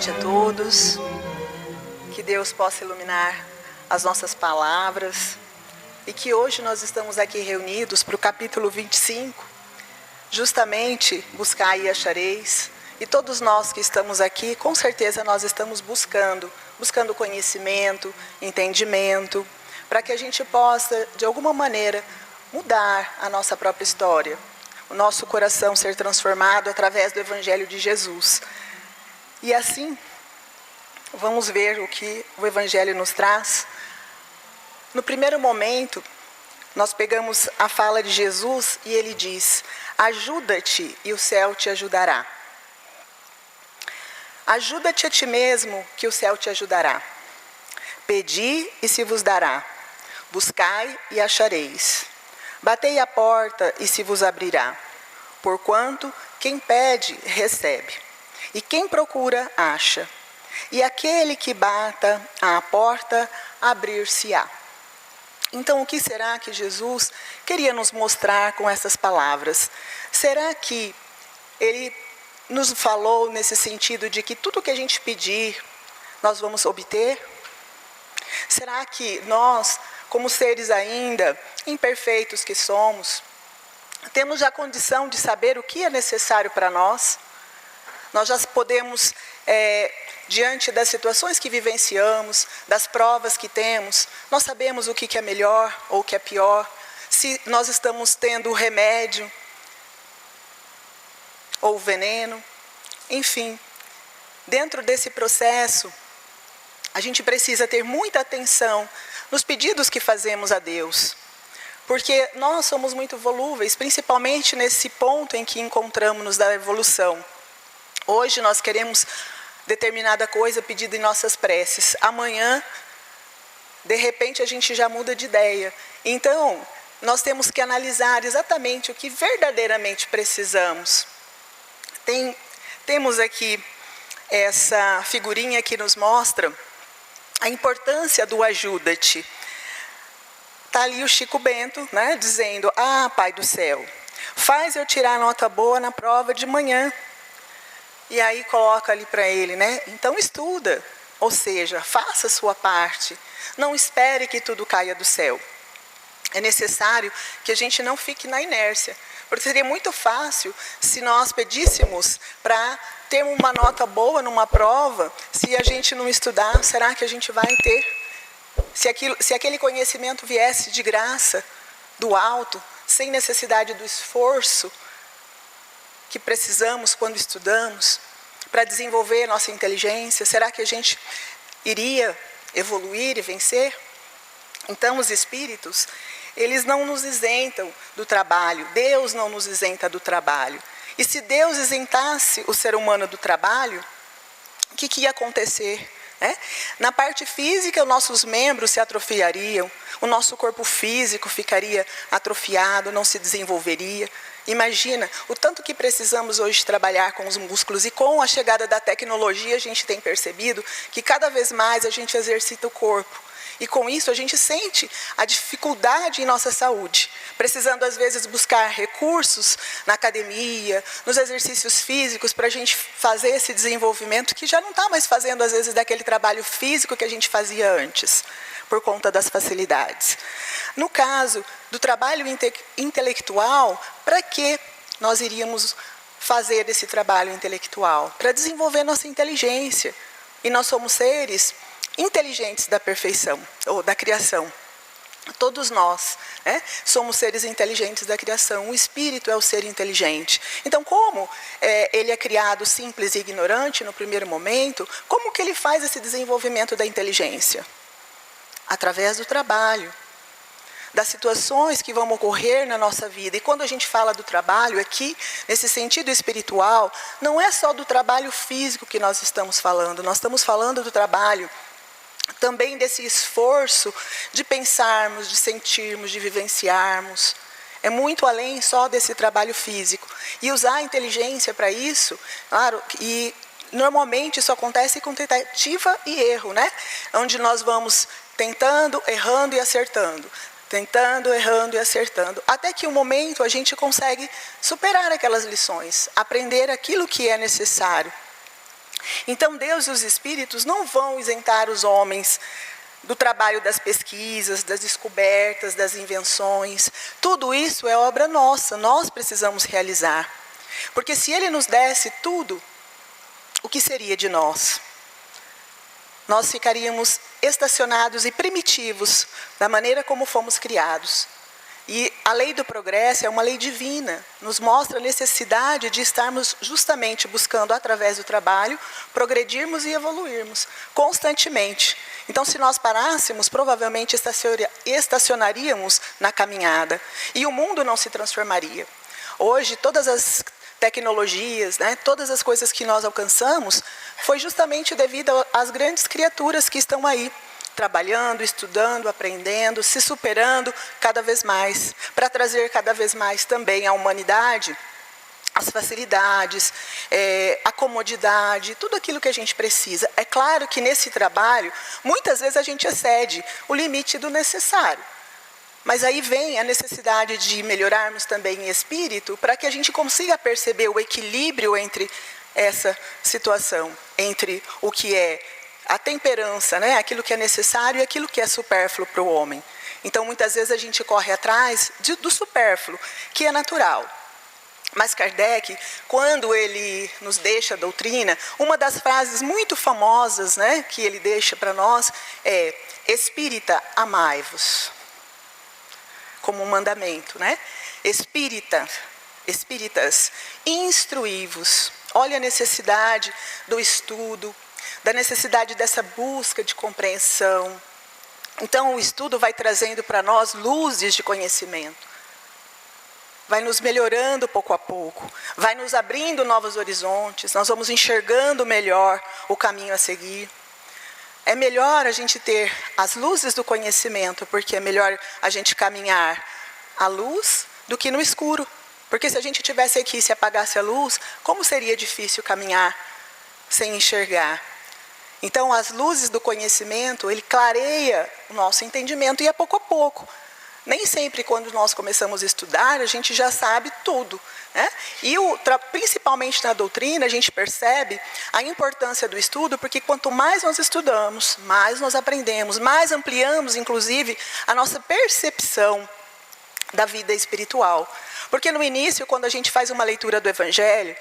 noite a todos. Que Deus possa iluminar as nossas palavras e que hoje nós estamos aqui reunidos para o capítulo 25, justamente buscai e achareis. E todos nós que estamos aqui, com certeza nós estamos buscando conhecimento, entendimento, para que a gente possa, de alguma maneira, mudar a nossa própria história, o nosso coração ser transformado através do Evangelho de Jesus. E assim, vamos ver o que o Evangelho nos traz. No primeiro momento, nós pegamos a fala de Jesus e ele diz: ajuda-te e o céu te ajudará. Ajuda-te a ti mesmo que o céu te ajudará. Pedi e se vos dará. Buscai e achareis. Batei a porta e se vos abrirá. Porquanto quem pede, recebe. E quem procura, acha. E aquele que bata à porta, abrir-se-á. Então, o que será que Jesus queria nos mostrar com essas palavras? Será que ele nos falou nesse sentido de que tudo que a gente pedir, nós vamos obter? Será que nós, como seres ainda imperfeitos que somos, temos a condição de saber o que é necessário para nós? Nós já podemos, diante das situações que vivenciamos, das provas que temos, nós sabemos o que é melhor ou o que é pior, se nós estamos tendo o remédio ou o veneno, enfim. Dentro desse processo, a gente precisa ter muita atenção nos pedidos que fazemos a Deus, porque nós somos muito volúveis, principalmente nesse ponto em que encontramos-nos da evolução. Hoje nós queremos determinada coisa pedida em nossas preces. Amanhã, de repente, a gente já muda de ideia. Então, nós temos que analisar exatamente o que verdadeiramente precisamos. Temos aqui essa figurinha que nos mostra a importância do ajuda-te. Está ali o Chico Bento, né, dizendo: ah, Pai do céu, faz eu tirar nota boa na prova de manhã. E aí coloca ali para ele, né? Então estuda, ou seja, faça a sua parte. Não espere que tudo caia do céu. É necessário que a gente não fique na inércia, porque seria muito fácil se nós pedíssemos para ter uma nota boa numa prova, se a gente não estudar, será que a gente vai ter? Se aquele conhecimento viesse de graça, do alto, sem necessidade do esforço que precisamos quando estudamos, para desenvolver nossa inteligência, será que a gente iria evoluir e vencer? Então, os espíritos, eles não nos isentam do trabalho, Deus não nos isenta do trabalho. E se Deus isentasse o ser humano do trabalho, o que ia acontecer? Na parte física, os nossos membros se atrofiariam, o nosso corpo físico ficaria atrofiado, não se desenvolveria. Imagina o tanto que precisamos hoje trabalhar com os músculos, e com a chegada da tecnologia a gente tem percebido que cada vez mais a gente exercita o corpo. E com isso a gente sente a dificuldade em nossa saúde, precisando às vezes buscar recursos na academia, nos exercícios físicos, para a gente fazer esse desenvolvimento que já não está mais fazendo às vezes daquele trabalho físico que a gente fazia antes, por conta das facilidades. No caso do trabalho intelectual, para que nós iríamos fazer esse trabalho intelectual? Para desenvolver nossa inteligência. E nós somos seres inteligentes da perfeição, ou da criação. Todos nós, somos seres inteligentes da criação. O espírito é o ser inteligente. Então, como ele é criado simples e ignorante no primeiro momento, como que ele faz esse desenvolvimento da inteligência? Através do trabalho, das situações que vão ocorrer na nossa vida. E quando a gente fala do trabalho aqui, nesse sentido espiritual, não é só do trabalho físico que nós estamos falando, nós estamos falando do trabalho também desse esforço de pensarmos, de sentirmos, de vivenciarmos. É muito além só desse trabalho físico. E usar a inteligência para isso, claro, e normalmente isso acontece com tentativa e erro, onde nós vamos tentando, errando e acertando. Tentando, errando e acertando. Até que um momento a gente consegue superar aquelas lições, aprender aquilo que é necessário. Então Deus e os espíritos não vão isentar os homens do trabalho das pesquisas, das descobertas, das invenções. Tudo isso é obra nossa, nós precisamos realizar. Porque se Ele nos desse tudo, o que seria de nós? Nós ficaríamos estacionados e primitivos da maneira como fomos criados. E a lei do progresso é uma lei divina, nos mostra a necessidade de estarmos justamente buscando, através do trabalho, progredirmos e evoluirmos constantemente. Então, se nós parássemos, provavelmente estacionaríamos na caminhada e o mundo não se transformaria. Hoje, todas as tecnologias, todas as coisas que nós alcançamos, foi justamente devido às grandes criaturas que estão aí, trabalhando, estudando, aprendendo, se superando cada vez mais, para trazer cada vez mais também à humanidade as facilidades, a comodidade, tudo aquilo que a gente precisa. É claro que nesse trabalho, muitas vezes a gente excede o limite do necessário. Mas aí vem a necessidade de melhorarmos também em espírito, para que a gente consiga perceber o equilíbrio entre essa situação, entre o que é a temperança, aquilo que é necessário e aquilo que é supérfluo para o homem. Então, muitas vezes a gente corre atrás do supérfluo, que é natural. Mas Kardec, quando ele nos deixa a doutrina, uma das frases muito famosas, que ele deixa para nós é: espírita, amai-vos. Como um mandamento, espíritas, instruí-vos. Olha a necessidade do estudo, da necessidade dessa busca de compreensão. Então, o estudo vai trazendo para nós luzes de conhecimento. Vai nos melhorando pouco a pouco, vai nos abrindo novos horizontes, nós vamos enxergando melhor o caminho a seguir. É melhor a gente ter as luzes do conhecimento, porque é melhor a gente caminhar à luz do que no escuro. Porque se a gente estivesse aqui e se apagasse a luz, como seria difícil caminhar sem enxergar? Então, as luzes do conhecimento, ele clareia o nosso entendimento, e é pouco a pouco. Nem sempre, quando nós começamos a estudar, a gente já sabe tudo. E principalmente na doutrina, a gente percebe a importância do estudo, porque quanto mais nós estudamos, mais nós aprendemos, mais ampliamos, inclusive, a nossa percepção da vida espiritual. Porque no início, quando a gente faz uma leitura do Evangelho,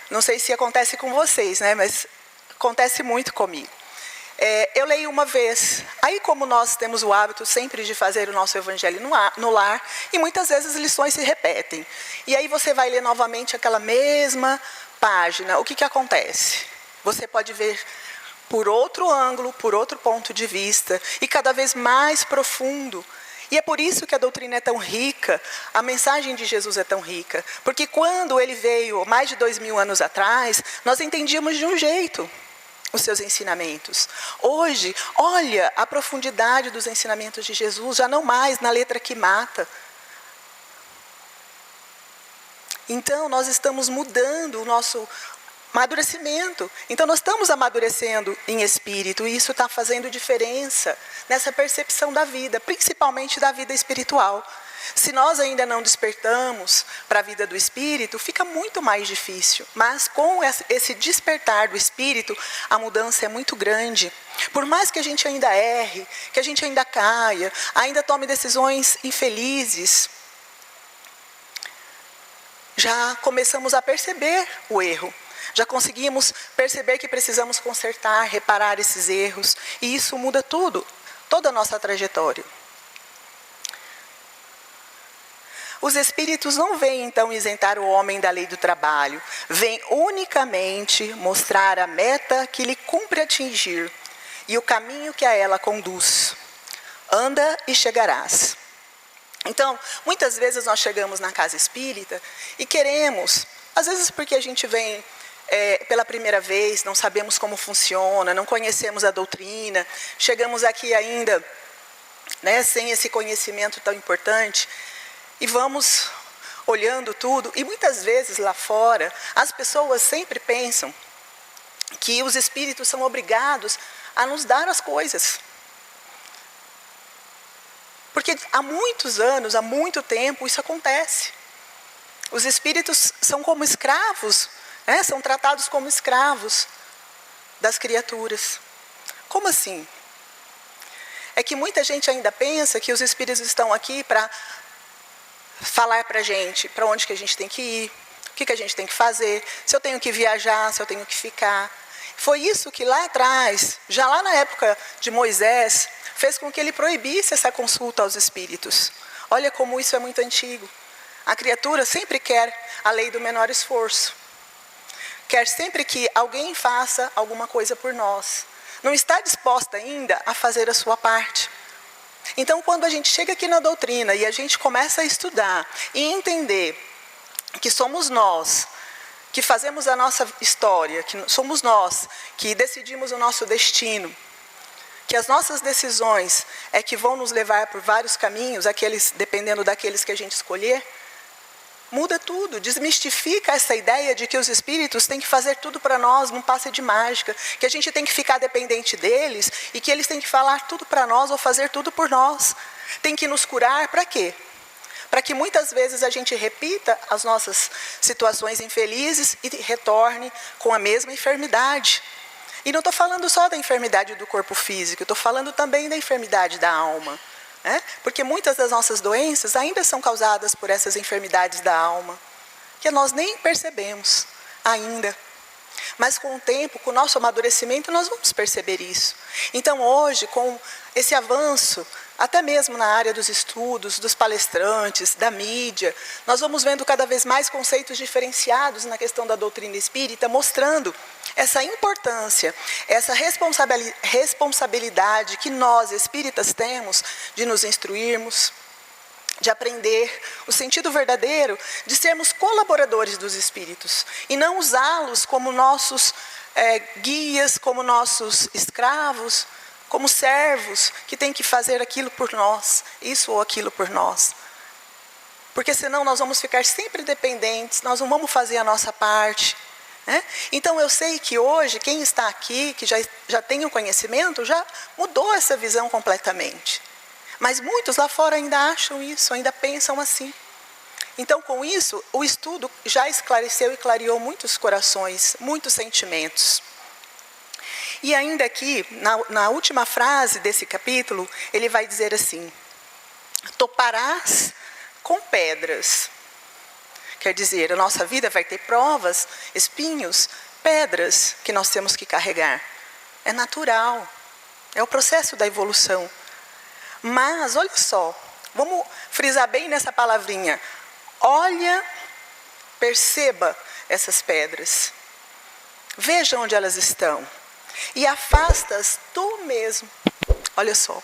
não sei se acontece com vocês, mas acontece muito comigo. Eu leio uma vez, aí como nós temos o hábito sempre de fazer o nosso evangelho no lar, e muitas vezes as lições se repetem. E aí você vai ler novamente aquela mesma página. O que acontece? Você pode ver por outro ângulo, por outro ponto de vista, e cada vez mais profundo. E é por isso que a doutrina é tão rica, a mensagem de Jesus é tão rica. Porque quando ele veio, mais de 2000 anos atrás, nós entendíamos de um jeito os seus ensinamentos. Hoje, olha a profundidade dos ensinamentos de Jesus, já não mais na letra que mata. Então, nós estamos mudando o nosso amadurecimento. Então, nós estamos amadurecendo em espírito, e isso está fazendo diferença nessa percepção da vida, principalmente da vida espiritual. Se nós ainda não despertamos para a vida do espírito, fica muito mais difícil. Mas com esse despertar do espírito, a mudança é muito grande. Por mais que a gente ainda erre, que a gente ainda caia, ainda tome decisões infelizes, já começamos a perceber o erro. Já conseguimos perceber que precisamos consertar, reparar esses erros. E isso muda tudo, toda a nossa trajetória. Os espíritos não vêm, então, isentar o homem da lei do trabalho. Vêm unicamente mostrar a meta que lhe cumpre atingir e o caminho que a ela conduz. Anda e chegarás. Então, muitas vezes nós chegamos na casa espírita e queremos, às vezes porque a gente vem pela primeira vez, não sabemos como funciona, não conhecemos a doutrina, chegamos aqui ainda sem esse conhecimento tão importante, e vamos olhando tudo, e muitas vezes lá fora, as pessoas sempre pensam que os espíritos são obrigados a nos dar as coisas. Porque há muitos anos, há muito tempo, isso acontece. Os espíritos são como escravos, são tratados como escravos. das criaturas. Como assim? É que muita gente ainda pensa que os espíritos estão aqui para falar para a gente para onde que a gente tem que ir, o que a gente tem que fazer, se eu tenho que viajar, se eu tenho que ficar. Foi isso que lá atrás, já lá na época de Moisés, fez com que ele proibisse essa consulta aos espíritos. Olha como isso é muito antigo. A criatura sempre quer a lei do menor esforço. Quer sempre que alguém faça alguma coisa por nós. Não está disposta ainda a fazer a sua parte. Então, quando a gente chega aqui na doutrina e a gente começa a estudar e entender que somos nós que fazemos a nossa história, que somos nós que decidimos o nosso destino, que as nossas decisões é que vão nos levar por vários caminhos, dependendo daqueles que a gente escolher, muda tudo, desmistifica essa ideia de que os espíritos têm que fazer tudo para nós, num passe de mágica, que a gente tem que ficar dependente deles e que eles têm que falar tudo para nós ou fazer tudo por nós. Tem que nos curar para quê? Para que muitas vezes a gente repita as nossas situações infelizes e retorne com a mesma enfermidade. E não estou falando só da enfermidade do corpo físico, estou falando também da enfermidade da alma. Porque muitas das nossas doenças ainda são causadas por essas enfermidades da alma, que nós nem percebemos ainda. Mas com o tempo, com o nosso amadurecimento, nós vamos perceber isso. Então hoje, com esse avanço, até mesmo na área dos estudos, dos palestrantes, da mídia, nós vamos vendo cada vez mais conceitos diferenciados na questão da doutrina espírita, mostrando essa importância, essa responsabilidade que nós, espíritas, temos de nos instruirmos, de aprender o sentido verdadeiro, de sermos colaboradores dos espíritos, e não usá-los como nossos guias, como nossos escravos, como servos que têm que fazer aquilo por nós, isso ou aquilo por nós. Porque senão nós vamos ficar sempre dependentes, nós não vamos fazer a nossa parte. Então eu sei que hoje, quem está aqui, que já tem o conhecimento, já mudou essa visão completamente. Mas muitos lá fora ainda acham isso, ainda pensam assim. Então com isso, o estudo já esclareceu e clareou muitos corações, muitos sentimentos. E ainda aqui, na última frase desse capítulo, ele vai dizer assim: toparás com pedras. Quer dizer, a nossa vida vai ter provas, espinhos, pedras que nós temos que carregar. É natural, é o processo da evolução. Mas, olha só, vamos frisar bem nessa palavrinha. Olha, perceba essas pedras. Veja onde elas estão. E afasta-as tu mesmo. Olha só,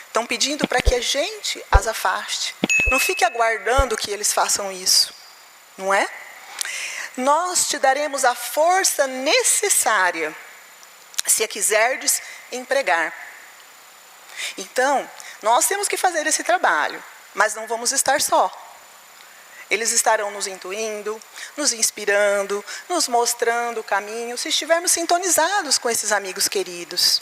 estão pedindo para que a gente as afaste. Não fique aguardando que eles façam isso, não é? Nós te daremos a força necessária, se a quiserdes empregar. Então, nós temos que fazer esse trabalho, mas não vamos estar só. Eles estarão nos intuindo, nos inspirando, nos mostrando o caminho, se estivermos sintonizados com esses amigos queridos.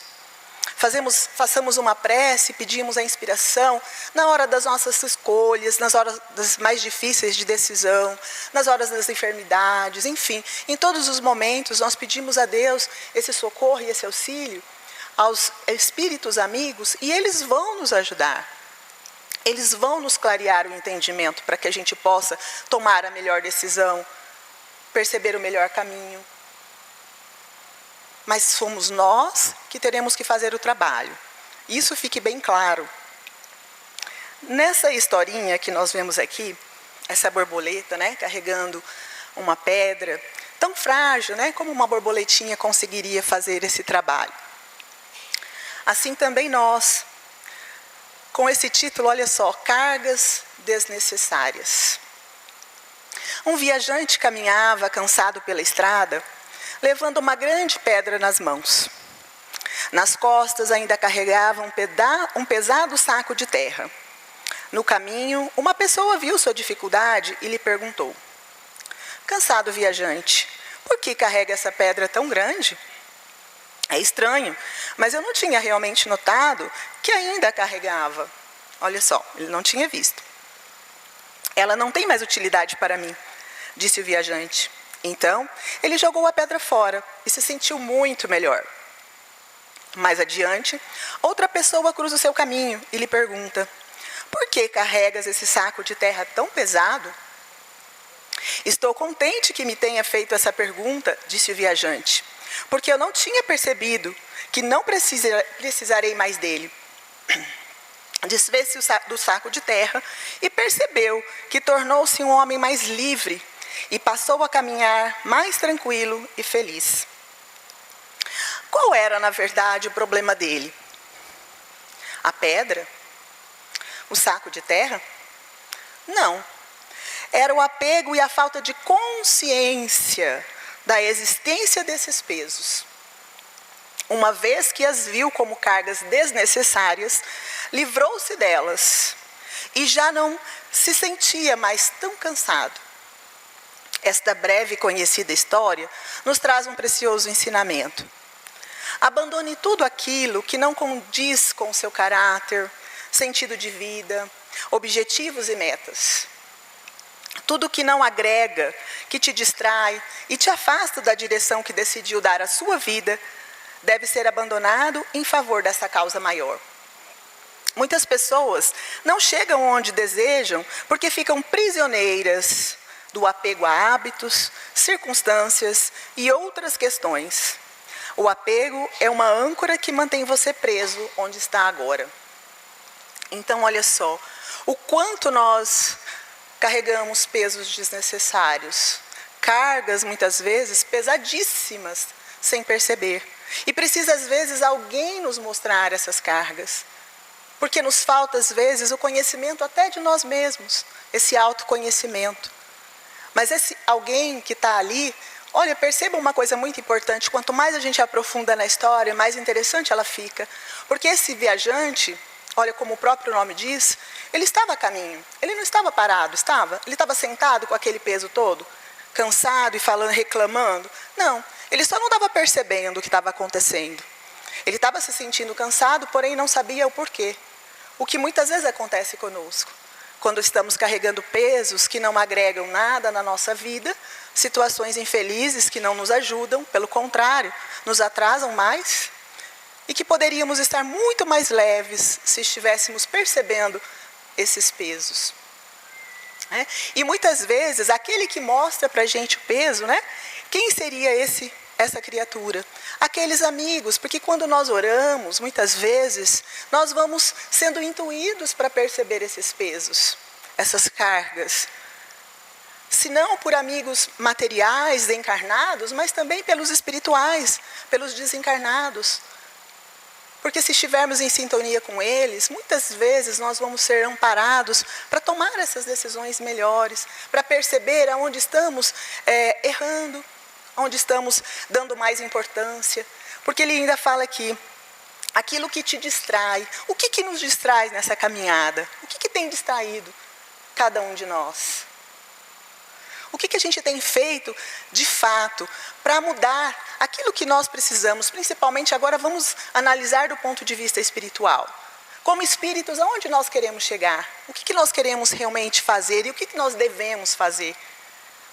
Façamos uma prece, pedimos a inspiração na hora das nossas escolhas, nas horas das mais difíceis de decisão, nas horas das enfermidades, enfim. Em todos os momentos, nós pedimos a Deus esse socorro e esse auxílio aos espíritos amigos, e eles vão nos ajudar. Eles vão nos clarear o entendimento para que a gente possa tomar a melhor decisão, perceber o melhor caminho. Mas somos nós que teremos que fazer o trabalho. Isso fique bem claro. Nessa historinha que nós vemos aqui, essa borboleta, carregando uma pedra, tão frágil, como uma borboletinha conseguiria fazer esse trabalho. Assim também nós, com esse título, olha só, cargas desnecessárias. Um viajante caminhava cansado pela estrada, levando uma grande pedra nas mãos. Nas costas ainda carregava um pesado saco de terra. No caminho, uma pessoa viu sua dificuldade e lhe perguntou: cansado viajante, por que carrega essa pedra tão grande? É estranho, mas eu não tinha realmente notado que ainda a carregava. Olha só, ele não tinha visto. Ela não tem mais utilidade para mim, disse o viajante. Então, ele jogou a pedra fora e se sentiu muito melhor. Mais adiante, outra pessoa cruza o seu caminho e lhe pergunta: por que carregas esse saco de terra tão pesado? Estou contente que me tenha feito essa pergunta, disse o viajante, porque eu não tinha percebido que não precisarei mais dele. Desfez-se do saco de terra e percebeu que tornou-se um homem mais livre e passou a caminhar mais tranquilo e feliz. Qual era, na verdade, o problema dele? A pedra? O saco de terra? Não. Era o apego e a falta de consciência da existência desses pesos. Uma vez que as viu como cargas desnecessárias, livrou-se delas e já não se sentia mais tão cansado. Esta breve e conhecida história nos traz um precioso ensinamento. Abandone tudo aquilo que não condiz com seu caráter, sentido de vida, objetivos e metas. Tudo que não agrega, que te distrai e te afasta da direção que decidiu dar à sua vida, deve ser abandonado em favor dessa causa maior. Muitas pessoas não chegam onde desejam porque ficam prisioneiras do apego a hábitos, circunstâncias e outras questões. O apego é uma âncora que mantém você preso onde está agora. Então, olha só, o quanto nós carregamos pesos desnecessários, cargas muitas vezes pesadíssimas, sem perceber. E precisa às vezes alguém nos mostrar essas cargas. Porque nos falta às vezes o conhecimento até de nós mesmos, esse autoconhecimento. Mas esse alguém que está ali, olha, perceba uma coisa muito importante, quanto mais a gente aprofunda na história, mais interessante ela fica. Porque esse viajante, olha como o próprio nome diz, ele estava a caminho, ele não estava parado, estava? Ele estava sentado com aquele peso todo, cansado e falando, reclamando? Não, ele só não estava percebendo o que estava acontecendo. Ele estava se sentindo cansado, porém não sabia o porquê. O que muitas vezes acontece conosco. Quando estamos carregando pesos que não agregam nada na nossa vida, situações infelizes que não nos ajudam, pelo contrário, nos atrasam mais, e que poderíamos estar muito mais leves se estivéssemos percebendo esses pesos. E muitas vezes, aquele que mostra para a gente o peso, quem seria essa criatura? Aqueles amigos, porque quando nós oramos, muitas vezes, nós vamos sendo intuídos para perceber esses pesos, essas cargas. Se não por amigos materiais, encarnados, mas também pelos espirituais, pelos desencarnados. Porque se estivermos em sintonia com eles, muitas vezes nós vamos ser amparados para tomar essas decisões melhores, para perceber aonde estamos errando, onde estamos dando mais importância. Porque ele ainda fala aqui, aquilo que te distrai. O que nos distrai nessa caminhada? O que tem distraído cada um de nós? O que a gente tem feito, de fato, para mudar aquilo que nós precisamos? Principalmente agora vamos analisar do ponto de vista espiritual. Como espíritos, aonde nós queremos chegar? O que nós queremos realmente fazer e o que nós devemos fazer?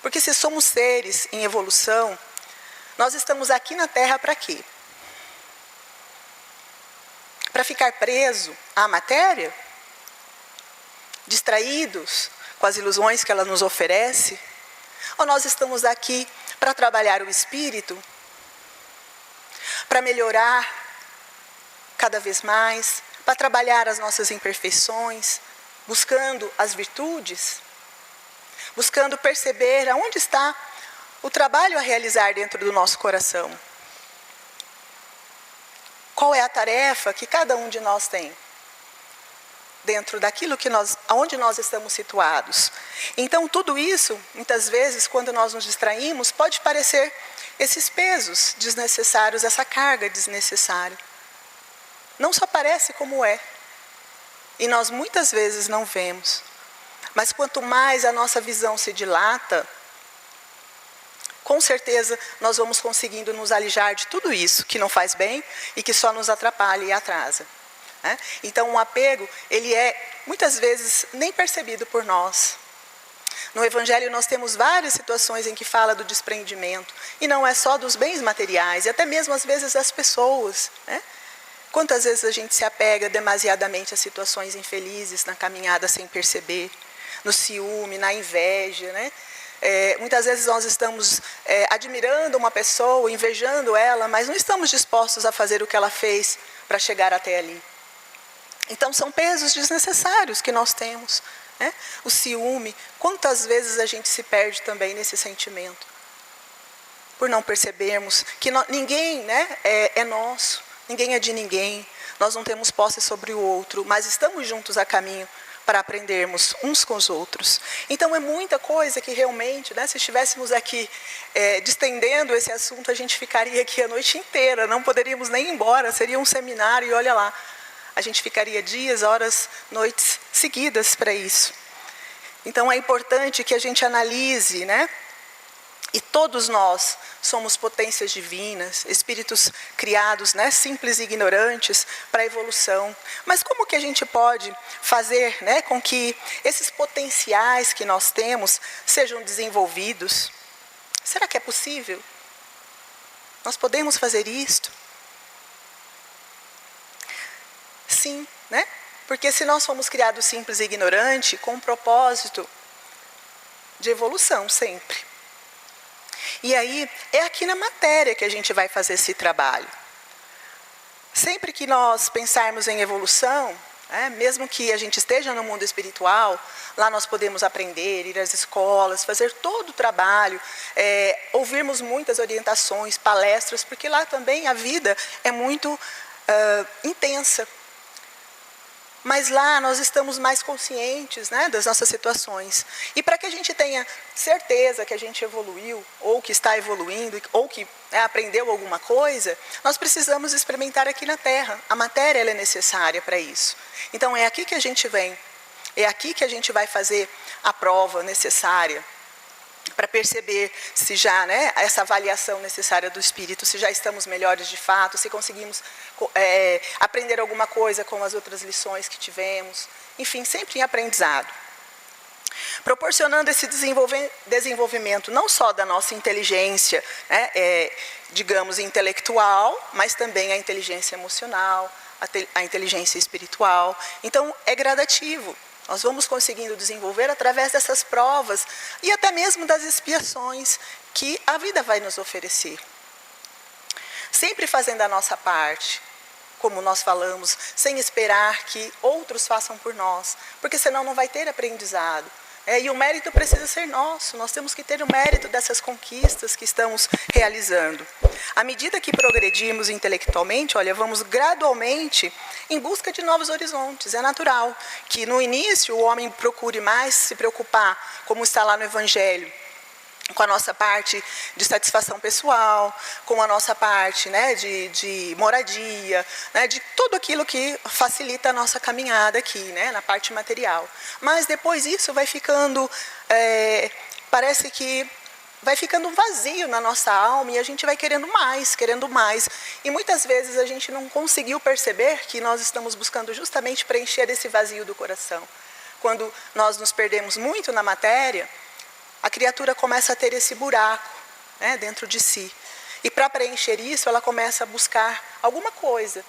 Porque se somos seres em evolução, nós estamos aqui na Terra para quê? Para ficar preso à matéria? Distraídos com as ilusões que ela nos oferece? Ou nós estamos aqui para trabalhar o espírito? Para melhorar cada vez mais? Para trabalhar as nossas imperfeições? Buscando as virtudes? Buscando perceber aonde está o trabalho a realizar dentro do nosso coração. Qual é a tarefa que cada um de nós tem? Dentro daquilo aonde nós estamos situados. Então, tudo isso, muitas vezes, quando nós nos distraímos, pode parecer esses pesos desnecessários, essa carga desnecessária. Não só parece como é. E nós muitas vezes não vemos. Mas quanto mais a nossa visão se dilata, com certeza nós vamos conseguindo nos alijar de tudo isso que não faz bem e que só nos atrapalha e atrasa. Então, um apego, ele é muitas vezes nem percebido por nós. No Evangelho nós temos várias situações em que fala do desprendimento, e não é só dos bens materiais, e até mesmo às vezes das pessoas. Quantas vezes a gente se apega demasiadamente a situações infelizes na caminhada sem perceber, no ciúme, na inveja, né? Muitas vezes nós estamos admirando uma pessoa, invejando ela, mas não estamos dispostos a fazer o que ela fez para chegar até ali. Então são pesos desnecessários que nós temos, né? O ciúme, quantas vezes a gente se perde também nesse sentimento, por não percebermos que ninguém, né, é nosso. Ninguém é de ninguém, nós não temos posse sobre o outro, mas estamos juntos a caminho para aprendermos uns com os outros. Então é muita coisa que realmente, né, se estivéssemos aqui distendendo esse assunto, a gente ficaria aqui a noite inteira, não poderíamos nem ir embora, seria um seminário e olha lá, a gente ficaria dias, horas, noites seguidas para isso. Então é importante que a gente analise, né? E todos nós somos potências divinas, espíritos criados, né, simples e ignorantes, para a evolução. Mas como que a gente pode fazer, né, com que esses potenciais que nós temos sejam desenvolvidos? Será que é possível? Nós podemos fazer isto? Sim, né? Porque se nós fomos criados simples e ignorantes, com um propósito de evolução sempre. E aí, é aqui na matéria que a gente vai fazer esse trabalho. Sempre que nós pensarmos em evolução, mesmo que a gente esteja no mundo espiritual, lá nós podemos aprender, ir às escolas, fazer todo o trabalho, ouvirmos muitas orientações, palestras, porque lá também a vida é muito intensa. Mas lá nós estamos mais conscientes, né, das nossas situações. E para que a gente tenha certeza que a gente evoluiu, ou que está evoluindo, ou que aprendeu alguma coisa, nós precisamos experimentar aqui na Terra. A matéria ela é necessária para isso. Então é aqui que a gente vem, é aqui que a gente vai fazer a prova necessária, para perceber se já, né, essa avaliação necessária do espírito, se já estamos melhores de fato, se conseguimos aprender alguma coisa com as outras lições que tivemos, enfim, sempre em aprendizado. Proporcionando esse desenvolvimento não só da nossa inteligência, né, digamos, intelectual, mas também a inteligência emocional, a inteligência espiritual. Então, é gradativo. Nós vamos conseguindo desenvolver através dessas provas e até mesmo das expiações que a vida vai nos oferecer. Sempre fazendo a nossa parte, como nós falamos, sem esperar que outros façam por nós, porque senão não vai ter aprendizado. E o mérito precisa ser nosso, nós temos que ter o mérito dessas conquistas que estamos realizando. À medida que progredimos intelectualmente, olha, vamos gradualmente em busca de novos horizontes. É natural que no início o homem procure mais se preocupar, como está lá no Evangelho, com a nossa parte de satisfação pessoal, com a nossa parte, né, de moradia, né, de tudo aquilo que facilita a nossa caminhada aqui, né, na parte material. Mas depois isso vai ficando, parece que vai ficando um vazio na nossa alma e a gente vai querendo mais, querendo mais. E muitas vezes a gente não conseguiu perceber que nós estamos buscando justamente preencher esse vazio do coração. Quando nós nos perdemos muito na matéria, a criatura começa a ter esse buraco, né, dentro de si. E para preencher isso, ela começa a buscar alguma coisa.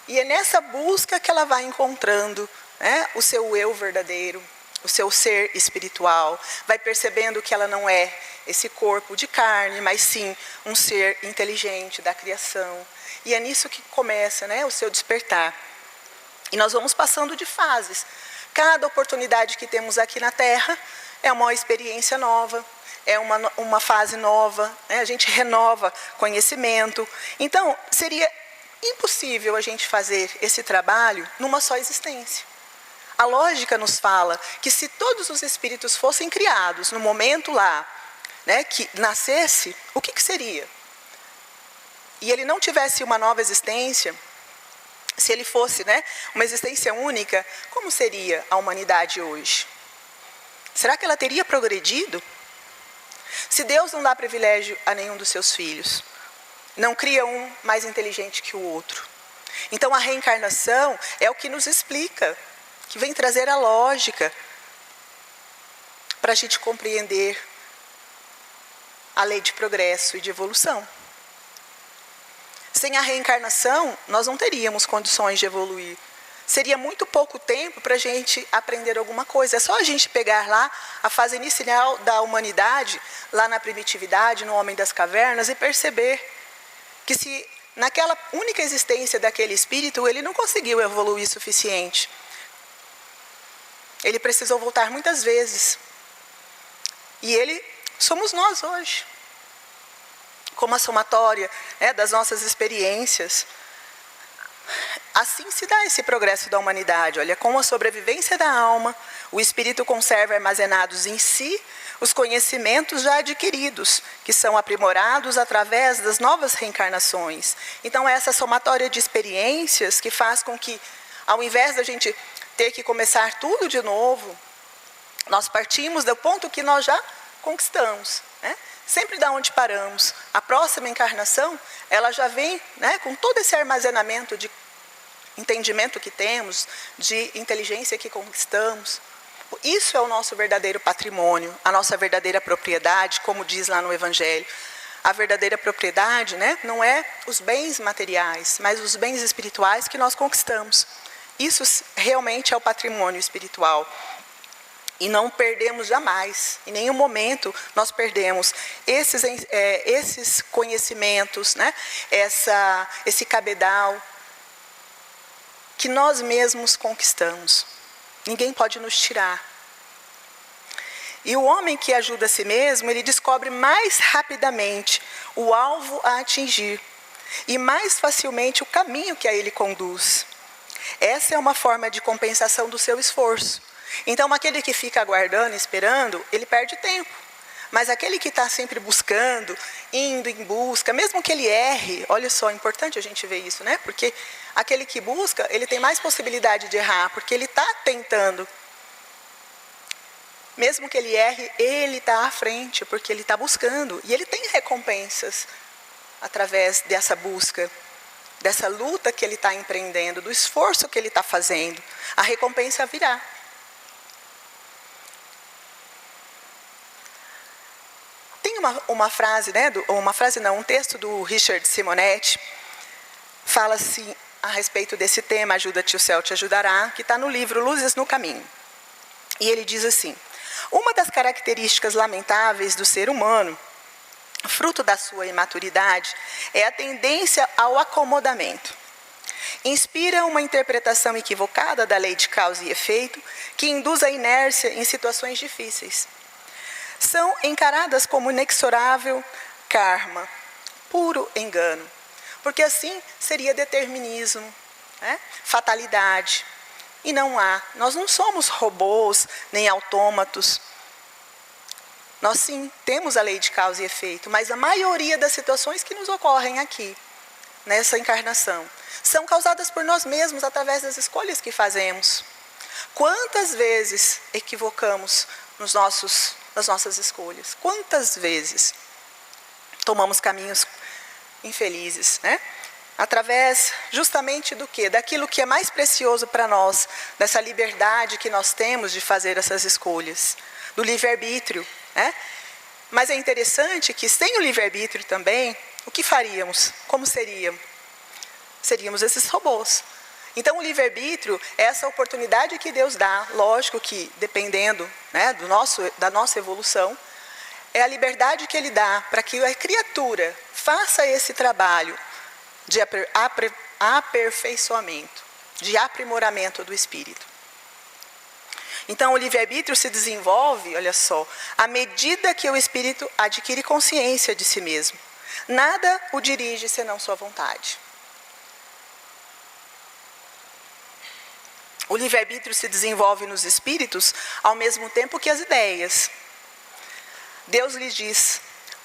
E é nessa busca que ela vai encontrando, né, o seu eu verdadeiro, o seu ser espiritual. Vai percebendo que ela não é esse corpo de carne, mas sim um ser inteligente da criação. E é nisso que começa, né, o seu despertar. E nós vamos passando de fases. Cada oportunidade que temos aqui na Terra é uma experiência nova, é uma fase nova, né? A gente renova conhecimento. Então, seria impossível a gente fazer esse trabalho numa só existência. A lógica nos fala que se todos os espíritos fossem criados no momento lá, né, que nascesse, o que seria? E ele não tivesse uma nova existência, se ele fosse, né, uma existência única, como seria a humanidade hoje? Será que ela teria progredido? Se Deus não dá privilégio a nenhum dos seus filhos, não cria um mais inteligente que o outro. Então a reencarnação é o que nos explica, que vem trazer a lógica para a gente compreender a lei de progresso e de evolução. Sem a reencarnação, nós não teríamos condições de evoluir. Seria muito pouco tempo para a gente aprender alguma coisa. É só a gente pegar lá a fase inicial da humanidade, lá na primitividade, no homem das cavernas, e perceber que se naquela única existência daquele espírito, ele não conseguiu evoluir o suficiente. Ele precisou voltar muitas vezes. E ele somos nós hoje. Como a somatória das nossas experiências. Assim se dá esse progresso da humanidade. Olha, com a sobrevivência da alma, o espírito conserva armazenados em si os conhecimentos já adquiridos, que são aprimorados através das novas reencarnações. Então, é essa somatória de experiências que faz com que, ao invés da gente ter que começar tudo de novo, nós partimos do ponto que nós já conquistamos, né? Sempre da onde paramos. A próxima encarnação, ela já vem, né, com todo esse armazenamento de entendimento que temos, de inteligência que conquistamos. Isso é o nosso verdadeiro patrimônio, a nossa verdadeira propriedade, como diz lá no Evangelho. A verdadeira propriedade, né, não é os bens materiais, mas os bens espirituais que nós conquistamos. Isso realmente é o patrimônio espiritual. E não perdemos jamais, em nenhum momento nós perdemos esses conhecimentos, né? Esse cabedal que nós mesmos conquistamos. Ninguém pode nos tirar. E o homem que ajuda a si mesmo, ele descobre mais rapidamente o alvo a atingir e mais facilmente o caminho que a ele conduz. Essa é uma forma de compensação do seu esforço. Então, aquele que fica aguardando, esperando, ele perde tempo. Mas aquele que está sempre buscando, indo em busca, mesmo que ele erre, olha só, é importante a gente ver isso, né? Porque aquele que busca, ele tem mais possibilidade de errar, porque ele está tentando. Mesmo que ele erre, ele está à frente, porque ele está buscando. E ele tem recompensas através dessa busca, dessa luta que ele está empreendendo, do esforço que ele está fazendo. A recompensa virá. Tem uma frase, né, um texto do Richard Simonetti, fala assim, a respeito desse tema, Ajuda-te, o céu te ajudará, que está no livro Luzes no Caminho. E ele diz assim, uma das características lamentáveis do ser humano, fruto da sua imaturidade, é a tendência ao acomodamento. Inspira uma interpretação equivocada da lei de causa e efeito, que induz a inércia em situações difíceis. São encaradas como inexorável karma, puro engano, porque assim seria determinismo, né? Fatalidade. E não há. Nós não somos robôs, nem autômatos. Nós sim temos a lei de causa e efeito, mas a maioria das situações que nos ocorrem aqui, nessa encarnação, são causadas por nós mesmos através das escolhas que fazemos. Quantas vezes equivocamos nas nossas escolhas? Quantas vezes tomamos caminhos infelizes, né? Através justamente do quê? Daquilo que é mais precioso para nós, dessa liberdade que nós temos de fazer essas escolhas, do livre-arbítrio, né? Mas é interessante que sem o livre-arbítrio também, o que faríamos? Como seríamos? Seríamos esses robôs. Então, o livre-arbítrio é essa oportunidade que Deus dá, lógico que dependendo, né, da nossa evolução, é a liberdade que Ele dá para que a criatura faça esse trabalho de aperfeiçoamento, de aprimoramento do espírito. Então, o livre-arbítrio se desenvolve, olha só, à medida que o espírito adquire consciência de si mesmo. Nada o dirige senão sua vontade. O livre-arbítrio se desenvolve nos espíritos ao mesmo tempo que as ideias. Deus lhes diz,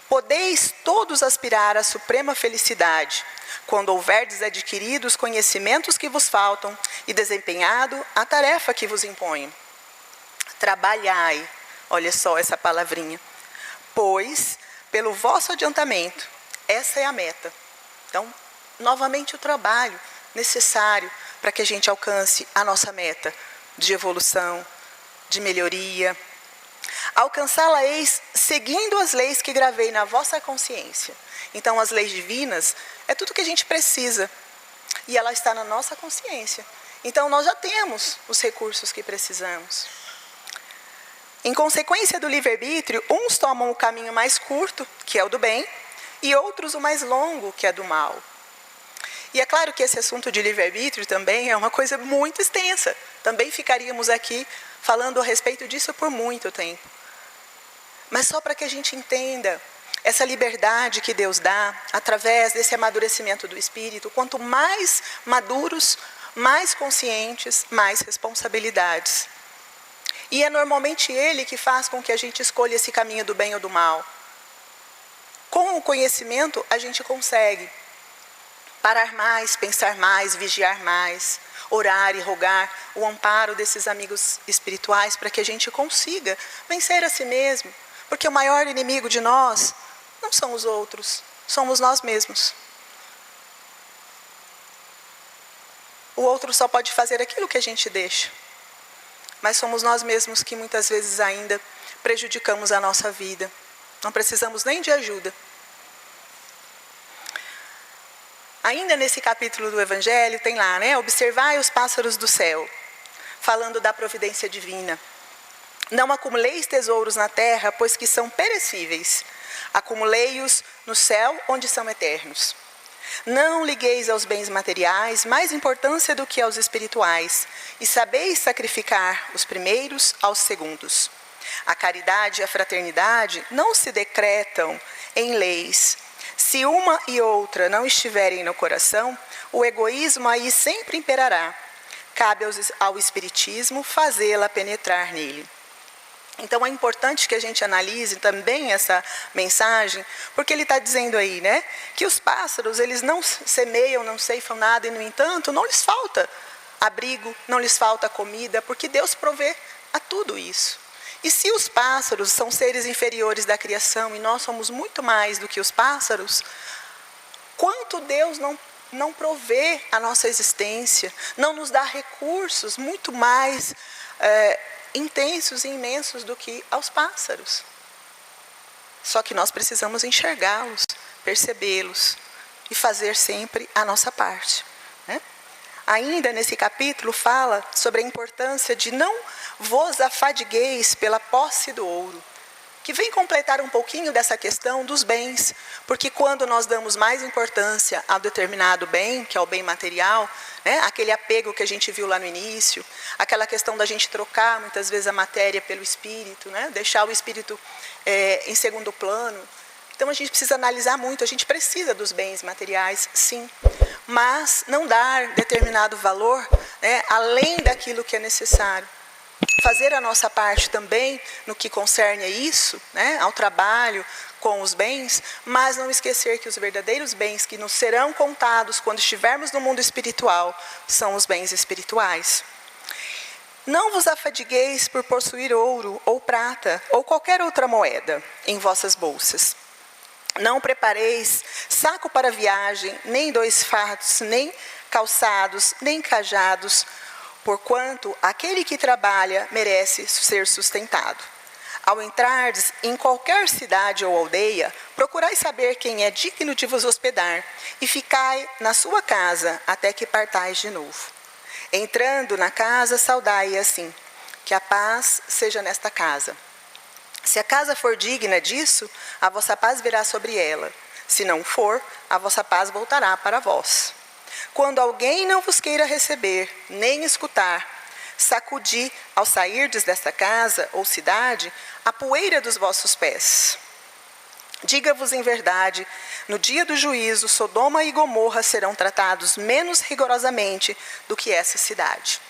podeis todos aspirar à suprema felicidade, quando houverdes adquirido os conhecimentos que vos faltam e desempenhado a tarefa que vos imponho. Trabalhai, olha só essa palavrinha, pois, pelo vosso adiantamento, essa é a meta. Então, novamente o trabalho necessário para que a gente alcance a nossa meta de evolução, de melhoria. Alcançá-la-eis seguindo as leis que gravei na vossa consciência. Então, as leis divinas é tudo que a gente precisa. E ela está na nossa consciência. Então, nós já temos os recursos que precisamos. Em consequência do livre-arbítrio, uns tomam o caminho mais curto, que é o do bem, e outros o mais longo, que é do mal. E é claro que esse assunto de livre-arbítrio também é uma coisa muito extensa. Também ficaríamos aqui falando a respeito disso por muito tempo. Mas só para que a gente entenda essa liberdade que Deus dá, através desse amadurecimento do espírito, quanto mais maduros, mais conscientes, mais responsabilidades. E é normalmente Ele que faz com que a gente escolha esse caminho do bem ou do mal. Com o conhecimento, a gente consegue parar mais, pensar mais, vigiar mais, orar e rogar o amparo desses amigos espirituais para que a gente consiga vencer a si mesmo. Porque o maior inimigo de nós não são os outros, somos nós mesmos. O outro só pode fazer aquilo que a gente deixa. Mas somos nós mesmos que muitas vezes ainda prejudicamos a nossa vida. Não precisamos nem de ajuda. Ainda nesse capítulo do Evangelho tem lá, né? Observai os pássaros do céu, falando da providência divina. Não acumuleis tesouros na terra, pois que são perecíveis. Acumulei-os no céu, onde são eternos. Não ligueis aos bens materiais mais importância do que aos espirituais, e sabeis sacrificar os primeiros aos segundos. A caridade e a fraternidade não se decretam em leis. Se uma e outra não estiverem no coração, o egoísmo aí sempre imperará. Cabe ao espiritismo fazê-la penetrar nele. Então, é importante que a gente analise também essa mensagem, porque ele está dizendo aí, né, que os pássaros, eles não semeiam, não ceifam nada, e, no entanto, não lhes falta abrigo, não lhes falta comida, porque Deus provê a tudo isso. E se os pássaros são seres inferiores da criação, e nós somos muito mais do que os pássaros, quanto Deus não provê a nossa existência, não nos dá recursos muito mais intensos e imensos do que aos pássaros. Só que nós precisamos enxergá-los, percebê-los e fazer sempre a nossa parte, né? Ainda nesse capítulo fala sobre a importância de não vos afadigueis pela posse do ouro, que vem completar um pouquinho dessa questão dos bens, porque quando nós damos mais importância a determinado bem, que é o bem material, né, aquele apego que a gente viu lá no início, aquela questão da gente trocar muitas vezes a matéria pelo espírito, né, deixar o espírito em segundo plano. Então a gente precisa analisar muito, a gente precisa dos bens materiais, sim, mas não dar determinado valor, né, além daquilo que é necessário. Fazer a nossa parte também no que concerne a isso, né, ao trabalho com os bens, mas não esquecer que os verdadeiros bens que nos serão contados quando estivermos no mundo espiritual são os bens espirituais. Não vos afadigueis por possuir ouro ou prata ou qualquer outra moeda em vossas bolsas. Não prepareis saco para viagem, nem 2 fardos, nem calçados, nem cajados, porquanto aquele que trabalha merece ser sustentado. Ao entrardes em qualquer cidade ou aldeia, procurai saber quem é digno de vos hospedar, e ficai na sua casa até que partais de novo. Entrando na casa, saudai assim, que a paz seja nesta casa. Se a casa for digna disso, a vossa paz virá sobre ela. Se não for, a vossa paz voltará para vós. Quando alguém não vos queira receber, nem escutar, sacudi, ao sairdes desta casa ou cidade, a poeira dos vossos pés. Diga-vos em verdade, no dia do juízo, Sodoma e Gomorra serão tratados menos rigorosamente do que essa cidade.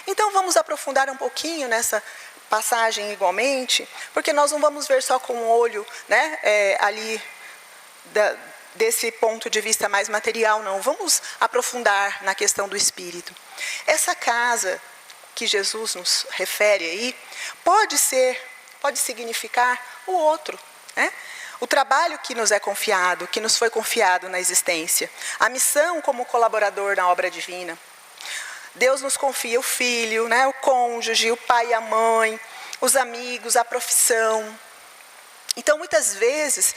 Então vamos aprofundar um pouquinho nessa passagem igualmente, porque nós não vamos ver só com o olho, né, ali desse ponto de vista mais material, não. Vamos aprofundar na questão do espírito. Essa casa que Jesus nos refere aí, pode significar o outro, né? O trabalho que nos é confiado, que nos foi confiado na existência, a missão como colaborador na obra divina. Deus nos confia o filho, né, o cônjuge, o pai e a mãe, os amigos, a profissão. Então, muitas vezes,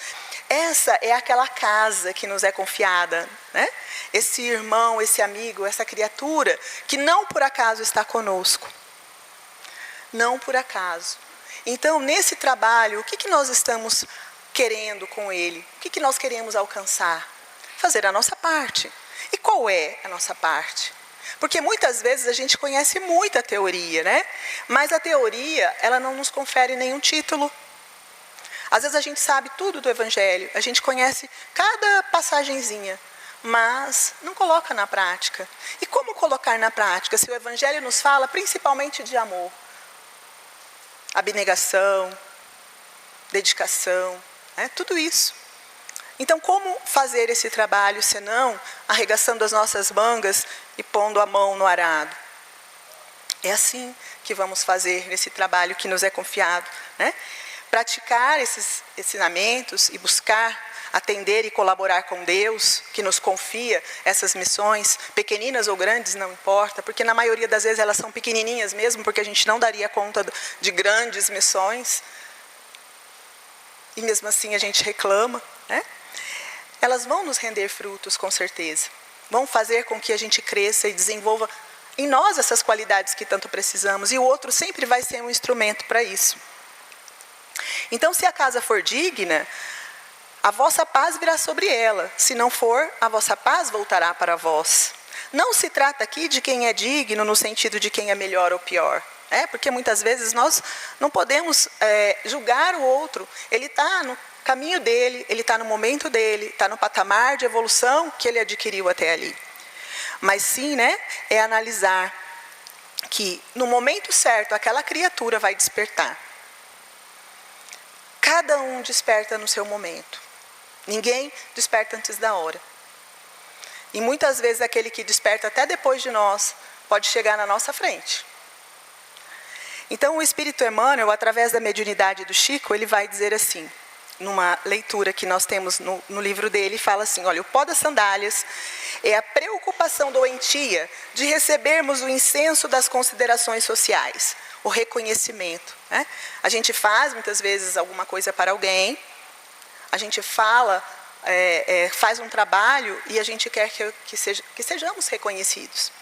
essa é aquela casa que nos é confiada, né? Esse irmão, esse amigo, essa criatura que não por acaso está conosco. Não por acaso. Então, nesse trabalho, o que nós estamos querendo com ele? O que nós queremos alcançar? Fazer a nossa parte. E qual é a nossa parte? Porque muitas vezes a gente conhece muita teoria, né? Mas a teoria, ela não nos confere nenhum título. Às vezes a gente sabe tudo do Evangelho, a gente conhece cada passagenzinha, mas não coloca na prática. E como colocar na prática se o Evangelho nos fala principalmente de amor? Abnegação, dedicação, né? Tudo isso. Então, como fazer esse trabalho, senão arregaçando as nossas mangas e pondo a mão no arado? É assim que vamos fazer nesse trabalho que nos é confiado, né? Praticar esses ensinamentos e buscar atender e colaborar com Deus, que nos confia essas missões, pequeninas ou grandes, não importa, porque na maioria das vezes elas são pequenininhas mesmo, porque a gente não daria conta de grandes missões, e mesmo assim a gente reclama, né? Elas vão nos render frutos, com certeza. Vão fazer com que a gente cresça e desenvolva em nós essas qualidades que tanto precisamos, e o outro sempre vai ser um instrumento para isso. Então, se a casa for digna, a vossa paz virá sobre ela. Se não for, a vossa paz voltará para vós. Não se trata aqui de quem é digno no sentido de quem é melhor ou pior. Porque muitas vezes nós não podemos julgar o outro. Ele está no caminho dele, ele está no momento dele, está no patamar de evolução que ele adquiriu até ali. Mas sim, é analisar que no momento certo aquela criatura vai despertar. Cada um desperta no seu momento. Ninguém desperta antes da hora. E muitas vezes aquele que desperta até depois de nós pode chegar na nossa frente. Então o Espírito Emmanuel, através da mediunidade do Chico, ele vai dizer assim, numa leitura que nós temos no livro dele, fala assim, olha, o pó das sandálias é a preocupação doentia de recebermos o incenso das considerações sociais, o reconhecimento. A gente faz muitas vezes alguma coisa para alguém, a gente fala, faz um trabalho e a gente quer que sejamos reconhecidos.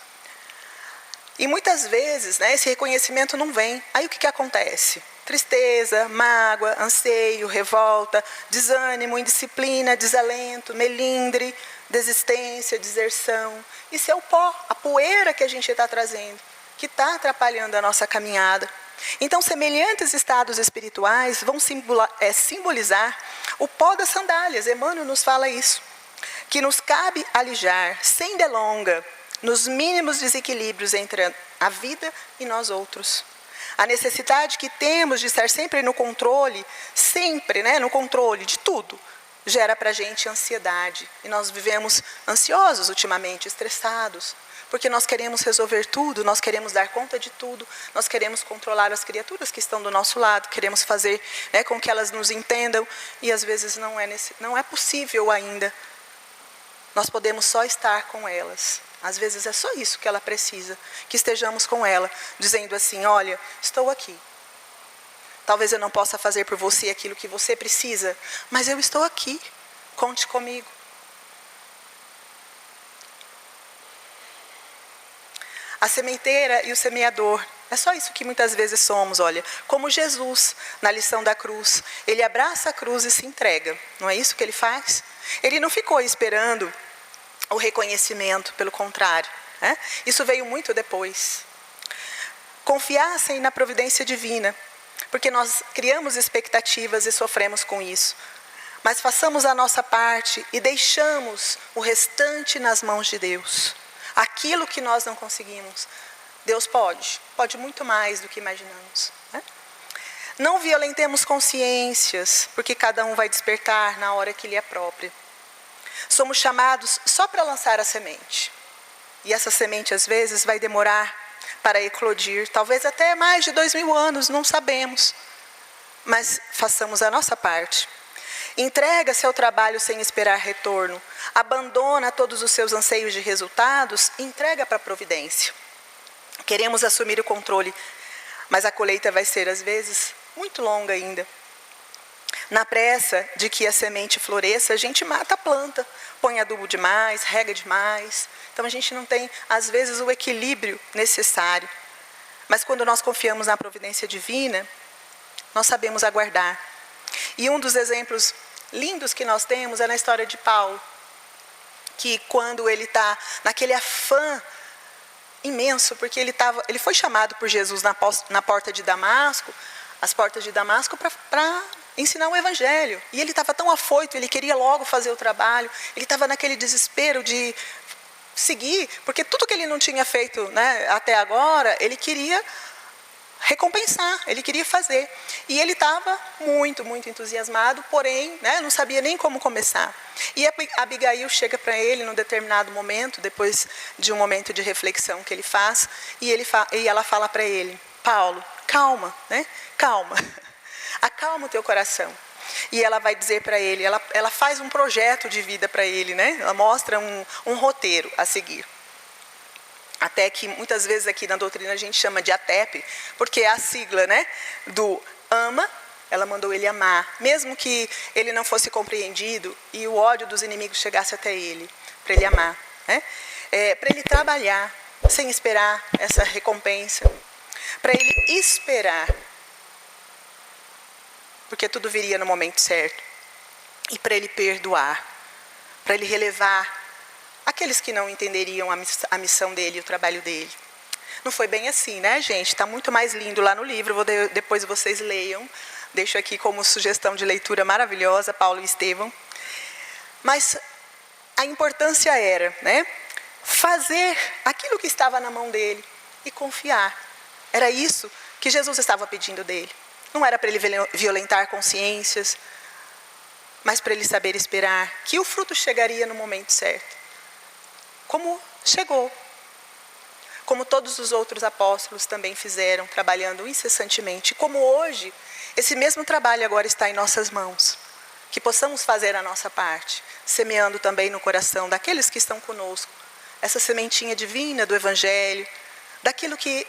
E muitas vezes esse reconhecimento não vem. Aí o que acontece? Tristeza, mágoa, anseio, revolta, desânimo, indisciplina, desalento, melindre, desistência, deserção. Isso é o pó, a poeira que a gente está trazendo, que está atrapalhando a nossa caminhada. Então, semelhantes estados espirituais vão simbolizar o pó das sandálias. Emmanuel nos fala isso, que nos cabe alijar, sem delonga, nos mínimos desequilíbrios entre a vida e nós outros. A necessidade que temos de estar sempre no controle, no controle de tudo, gera para a gente ansiedade. E nós vivemos ansiosos ultimamente, estressados, porque nós queremos resolver tudo, nós queremos dar conta de tudo, nós queremos controlar as criaturas que estão do nosso lado, queremos fazer com que elas nos entendam, e às vezes não é possível ainda. Nós podemos só estar com elas. Às vezes é só isso que ela precisa, que estejamos com ela, dizendo assim, olha, estou aqui. Talvez eu não possa fazer por você aquilo que você precisa, mas eu estou aqui, conte comigo. A sementeira e o semeador, é só isso que muitas vezes somos, olha, como Jesus, na lição da cruz, ele abraça a cruz e se entrega, não é isso que ele faz? Ele não ficou esperando o reconhecimento, pelo contrário, isso veio muito depois. Confiassem na providência divina, porque nós criamos expectativas e sofremos com isso. Mas façamos a nossa parte e deixamos o restante nas mãos de Deus. Aquilo que nós não conseguimos, Deus pode muito mais do que imaginamos. Não violentemos consciências, porque cada um vai despertar na hora que lhe é própria. Somos chamados só para lançar a semente. E essa semente, às vezes, vai demorar para eclodir, talvez até mais de 2000 anos, não sabemos. Mas façamos a nossa parte. Entrega-se ao trabalho sem esperar retorno. Abandona todos os seus anseios de resultados e entrega para a providência. Queremos assumir o controle mas a colheita vai ser, às vezes, muito longa ainda. Na pressa de que a semente floresça, a gente mata a planta, põe adubo demais, rega demais. Então a gente não tem, às vezes, o equilíbrio necessário. Mas quando nós confiamos na providência divina, nós sabemos aguardar. E um dos exemplos lindos que nós temos é na história de Paulo, que quando ele está naquele afã imenso, porque ele foi chamado por Jesus na porta de Damasco, as portas de Damasco, para ensinar o evangelho. E ele estava tão afoito, ele queria logo fazer o trabalho, ele estava naquele desespero de seguir, porque tudo que ele não tinha feito, né, até agora, ele queria recompensar, ele queria fazer. E ele estava muito, muito entusiasmado, porém, né, não sabia nem como começar. E Abigail chega para ele num determinado momento, depois de um momento de reflexão que ele faz, e ela fala para ele: Paulo, calma, né? Calma, acalma o teu coração. E ela vai dizer para ele, ela faz um projeto de vida para ele, né? Ela mostra um roteiro a seguir. Até que muitas vezes aqui na doutrina a gente chama de ATEP, porque é a sigla, né, do ama. Ela mandou ele amar, mesmo que ele não fosse compreendido e o ódio dos inimigos chegasse até ele, para ele amar, né? Para ele trabalhar sem esperar essa recompensa, para ele esperar, porque tudo viria no momento certo, e para ele perdoar, para ele relevar aqueles que não entenderiam a missão dele e o trabalho dele. Não foi bem assim, né, gente? Está muito mais lindo lá no livro, depois vocês leiam. Deixo aqui como sugestão de leitura maravilhosa, Paulo e Estevão. Mas a importância era, né, fazer aquilo que estava na mão dele e confiar. Era isso que Jesus estava pedindo dele. Não era para ele violentar consciências, mas para ele saber esperar que o fruto chegaria no momento certo. Como chegou. Como todos os outros apóstolos também fizeram, trabalhando incessantemente. Como hoje, esse mesmo trabalho agora está em nossas mãos. Que possamos fazer a nossa parte, semeando também no coração daqueles que estão conosco essa sementinha divina do Evangelho, daquilo que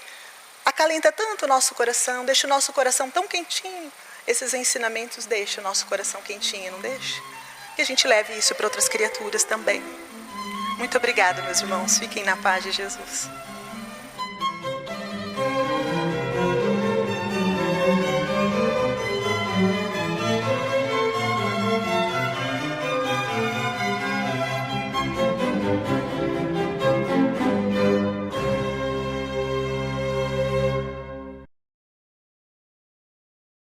acalenta tanto o nosso coração, deixa o nosso coração tão quentinho. Esses ensinamentos deixam o nosso coração quentinho, não deixa? Que a gente leve isso para outras criaturas também. Muito obrigada, meus irmãos. Fiquem na paz de Jesus.